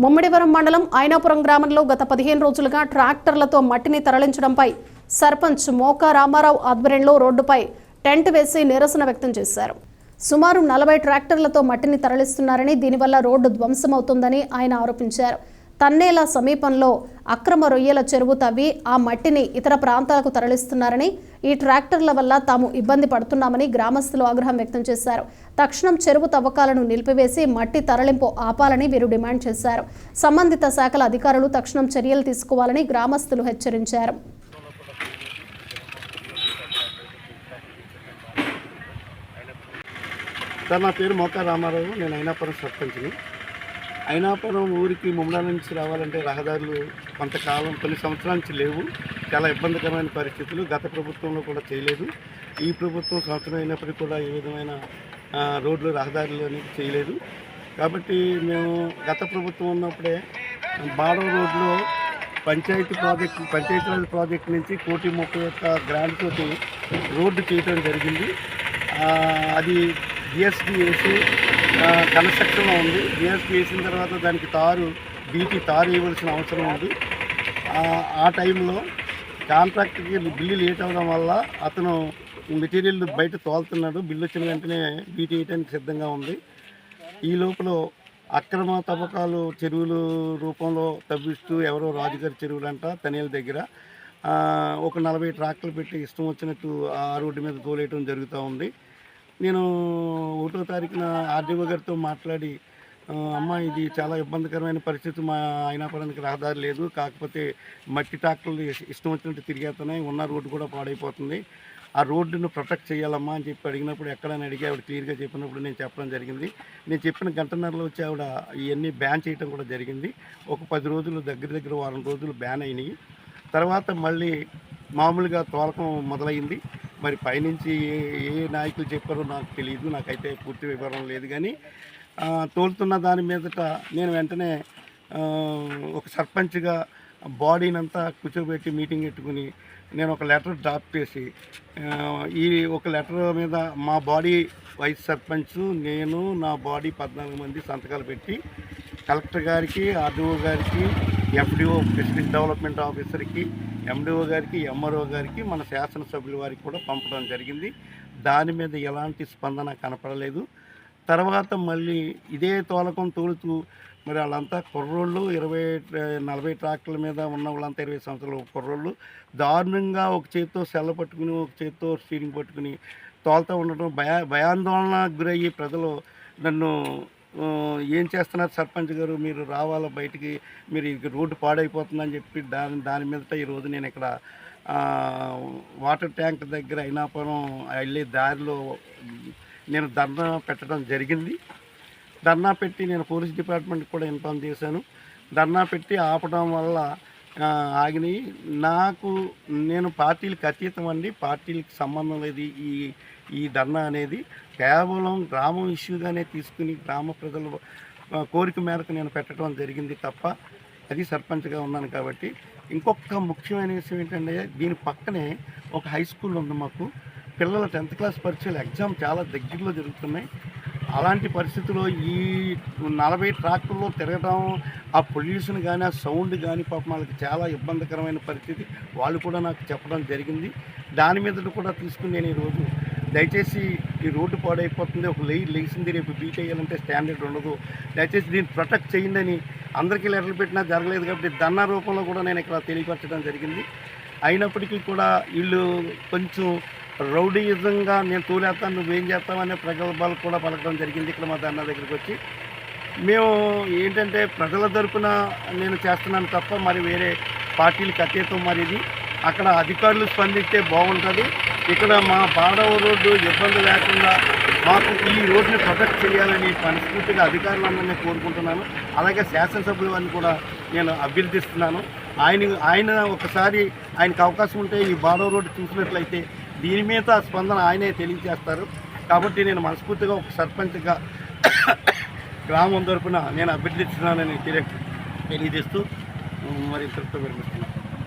ముమ్మిడివరం మండలం ఐనాపురం గ్రామంలో గత 15 రోజులుగా ట్రాక్టర్లతో మట్టిని తరలించడంపై సర్పంచ్ మోకా రామారావు ఆధ్వర్యంలో రోడ్డుపై టెంట్ వేసి నిరసన వ్యక్తం చేశారు. సుమారు 40 ట్రాక్టర్లతో మట్టిని తరలిస్తున్నారని, దీనివల్ల రోడ్డు ధ్వంసమవుతుందని ఆయన ఆరోపించారు. తన్నేల సమీపంలో అక్రమ రొయ్యల చెరువు తవ్వి ఆ మట్టిని ఇతర ప్రాంతాలకు తరలిస్తున్నారని, ఈ ట్రాక్టర్ల వల్ల తాము ఇబ్బంది పడుతున్నామని గ్రామస్తులు ఆగ్రహం వ్యక్తం చేశారు. తక్షణం చెరువు తవ్వకాలను నిలిపివేసి మట్టి తరలింపు ఆపాలని వీరు డిమాండ్ చేశారు. సంబంధిత శాఖల అధికారులు తక్షణం చర్యలు తీసుకోవాలని గ్రామస్తులు హెచ్చరించారు. సార్, నా పేరు మోకా రామారావు. నేను ఐనాపురం సర్పంచ్ని. ఐనాపురం ఊరికి ముమ్మల నుంచి రావాలంటే రహదారులు కొంతకాలం కొన్ని సంవత్సరాల నుంచి లేవు. చాలా ఇబ్బందికరమైన పరిస్థితులు. గత ప్రభుత్వంలో కూడా చేయలేదు. ఈ ప్రభుత్వం సంవత్సరం అయినప్పటికీ కూడా ఏ విధమైన రోడ్లు రహదారులు అనేది చేయలేదు. కాబట్టి మేము గత ప్రభుత్వం ఉన్నప్పుడే బాడవ రోడ్లో పంచాయతీరాజ్ ప్రాజెక్టు నుంచి 1,30,00,000 గ్రాంట్ తోటి రోడ్డు చేయడం జరిగింది. అది జిఎస్టీ వేసి కన్స్ట్రక్షన్లో ఉంది. జిఎస్టీ వేసిన తర్వాత దానికి బీటీ తారు వేయవలసిన అవసరం ఉంది. ఆ టైంలో కాంట్రాక్టర్కి బిల్లు లేట్ అవ్వడం వల్ల అతను మెటీరియల్ బయట తోలుతున్నాడు. బిల్లు వచ్చిన వెంటనే బీటీ వేయడానికి సిద్ధంగా ఉంది. ఈ లోపల అక్రమ తవ్వకాలు చెరువులు రూపంలో తవ్విస్తూ ఎవరో రాజుగారి చెరువులు అంట తనేల దగ్గర ఒక 40 ట్రాక్టర్లు పెట్టి ఇష్టం వచ్చినట్టు ఆ రోడ్డు మీద తోలేయటం జరుగుతూ ఉంది. నేను 1వ తారీఖున ఆర్డీఓ గారితో మాట్లాడి, అమ్మ ఇది చాలా ఇబ్బందికరమైన పరిస్థితి, మా ఐనాపురానికి రహదారి లేదు, కాకపోతే మట్టి ట్రాక్టర్లు ఇష్టం వచ్చినట్టు తిరిగేస్తున్నాయి, ఉన్న రోడ్డు కూడా పాడైపోతుంది, ఆ రోడ్డును ప్రొటెక్ట్ చేయాలమ్మా అని చెప్పి అడిగినప్పుడు ఎక్కడని అడిగి ఆవిడ క్లియర్గా చెప్పినప్పుడు నేను చెప్పడం జరిగింది. నేను చెప్పిన గంటన్నరలో వచ్చి ఆవిడ ఇవన్నీ బ్యాన్ చేయడం కూడా జరిగింది. ఒక 10 రోజులు దగ్గర వారం రోజులు బ్యాన్ అయినాయి. తర్వాత మళ్ళీ మామూలుగా తోలకం మొదలైంది. మరి పైనుంచి ఏ నాయకులు చెప్పారో నాకు తెలియదు, నాకైతే పూర్తి వివరం లేదు. కానీ తోలుతున్న దాని మీదట నేను వెంటనే ఒక సర్పంచ్గా బాడీనంతా కూర్చోబెట్టి మీటింగ్ పెట్టుకుని నేను ఒక లెటర్ డ్రాప్ చేసి ఈ ఒక లెటర్ మీద మా బాడీ వైస్ సర్పంచ్, నేను, నా బాడీ 14 మంది సంతకాలు పెట్టి కలెక్టర్ గారికి, ఆర్డీఓ గారికి, ఎఫ్డిఓ డిస్ట్రిక్ట్ డెవలప్మెంట్ ఆఫీసర్కి, ఎండిఓ గారికి, ఎంఆర్ఓ గారికి, మన శాసనసభ్యుల వారికి కూడా పంపడం జరిగింది. దాని మీద ఎలాంటి స్పందన కనపడలేదు. తర్వాత మళ్ళీ ఇదే తోలకం తోలుతూ మరి వాళ్ళంతా కుర్రోళ్ళు 40 ట్రాక్టర్ల మీద ఉన్న వాళ్ళంతా 20 సంవత్సరాల కుర్రోళ్ళు దారుణంగా ఒక చేతితో సెల్ల పట్టుకుని ఒక చేతితో స్టీరింగ్ పట్టుకుని తోలుతూ ఉండటం భయాందోళనకు గురయ్యి ప్రజలు నన్ను ఏం చేస్తున్నారు సర్పంచ్ గారు, మీరు రావాలా బయటికి, మీరు రోడ్డు పాడైపోతుందని చెప్పి దాని మీదట ఈరోజు నేను ఇక్కడ వాటర్ ట్యాంక్ దగ్గర ఐనాపురం వెళ్ళే దారిలో నేను ధర్నా పెట్టడం జరిగింది. ధర్నా పెట్టి నేను పోలీస్ డిపార్ట్మెంట్కి కూడా ఇన్ఫార్మ్ చేశాను. ధర్నా పెట్టి ఆపడం వల్ల ఆగినాయి. నేను పార్టీలకు అతీతం అండి, పార్టీలకు సంబంధం లేదు. ఈ ధర్నా అనేది కేవలం గ్రామం ఇష్యూగానే తీసుకుని గ్రామ ప్రజల కోరిక మేరకు నేను పెట్టడం జరిగింది తప్ప, అది సర్పంచ్గా ఉన్నాను కాబట్టి. ఇంకొక ముఖ్యమైన విషయం ఏంటంటే, దీని పక్కనే ఒక హై స్కూల్ ఉంది మాకు. పిల్లల 10th క్లాస్ పరీక్షలు ఎగ్జామ్ చాలా దగ్గరలో జరుగుతున్నాయి. అలాంటి పరిస్థితుల్లో ఈ 40 ట్రాక్టర్లో తిరగడం, ఆ పొల్యూషన్ కానీ, ఆ సౌండ్ కానీ పాపం వాళ్ళకి చాలా ఇబ్బందికరమైన పరిస్థితి. వాళ్ళు కూడా నాకు చెప్పడం జరిగింది. దాని మీద కూడా తీసుకుని నేను ఈరోజు దయచేసి ఈ రోడ్డు పాడైపోతుంది, ఒక లేచింది రేపు బీట్ అయ్యాలంటే స్టాండర్డ్ ఉండదు, దయచేసి దీన్ని ప్రొటెక్ట్ చేయండి అని అందరికీ లెటర్లు పెట్టినా జరగలేదు. కాబట్టి ధర్నా రూపంలో కూడా నేను ఇక్కడ తెలియపరచడం జరిగింది. అయినప్పటికీ కూడా వీళ్ళు కొంచెం రౌడీయిజంగా నేను తోలేస్తాను, నువ్వేం చేస్తామనే ప్రగల్భాలు కూడా పలకడం జరిగింది. ఇక్కడ మా ధర్నా దగ్గరికి వచ్చి మేము ఏంటంటే ప్రజల తరపున నేను చేస్తున్నాను తప్ప మరి వేరే పార్టీలకు అతీతం. మరి ఇది అక్కడ అధికారులు స్పందిస్తే బాగుంటుంది. ఇక్కడ మా బాడవ రోడ్డు ఇబ్బంది లేకుండా మాకు ఈ రోడ్డుని ప్రొటెక్ట్ చేయాలని మనస్ఫూర్తిగా అధికారులందరినీ కోరుకుంటున్నాను. అలాగే శాసనసభ్యుల వారిని కూడా నేను అభ్యర్థిస్తున్నాను. ఆయన ఒకసారి ఆయనకు అవకాశం ఉంటే ఈ బాడవ రోడ్డు చూసినట్లయితే దీని మీద స్పందన ఆయనే తెలియజేస్తారు. కాబట్టి నేను మనస్ఫూర్తిగా ఒక సర్పంచ్గా గ్రామం తరపున నేను అభ్యర్థిస్తున్నానని తెలియజేస్తూ మరి ఇంతటితో విరమిస్తున్నాను.